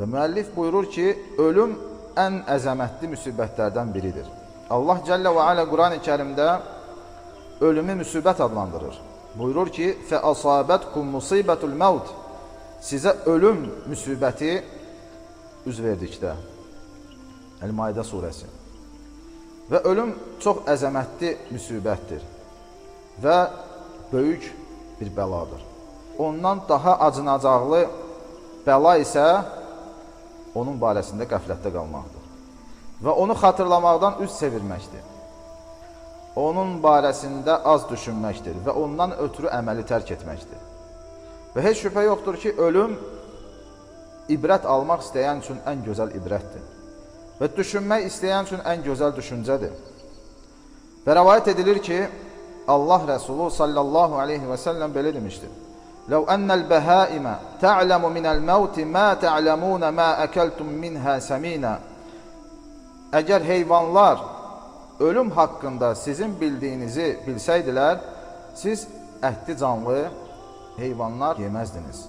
Və müəllif buyurur ki, ölüm ən əzəmətli müsibətlərdən biridir. Allah Cəllə və Alə Quran-ı Kərimdə ölümü müsibət adlandırır. Buyurur ki, فَأَصَابَتْكُمْ مُصِيبَةُ الْمَوْتِ Sizə ölüm müsibəti üz verdikdə. Əl-Maidə surəsi. Və ölüm çox əzəmətli müsibətdir və böyük bir bəladır. Ondan daha acınacaqlı bəla isə onun barəsində qəflətdə qalmaqdır. Və onu xatırlamaqdan üz çevirməkdir. Onun barəsində az düşünməkdir və ondan ötürü əməli tərk etməkdir. Və heç şübhə yoxdur ki, ölüm ibrət almaq istəyən üçün ən gözəl ibrətdir. Və düşünmək istəyən üçün ən gözəl düşüncədir. Və rəvayət edilir ki, Allah Rəsulu sallallahu aleyhi və səlləm belə demişdir. لَوْ أَنَّ الْبَهَائِمَ تَعْلَمُ مِنَ الْمَوْتِ مَا تَعْلَمُونَ مَا أَكَلْتُمْ مِنْهَا سَمِينًا Əgər heyvanlar ölüm haqqında sizin bildiyinizi bilsəydilər, siz əhdi canlı heyvanlar yeməzdiniz.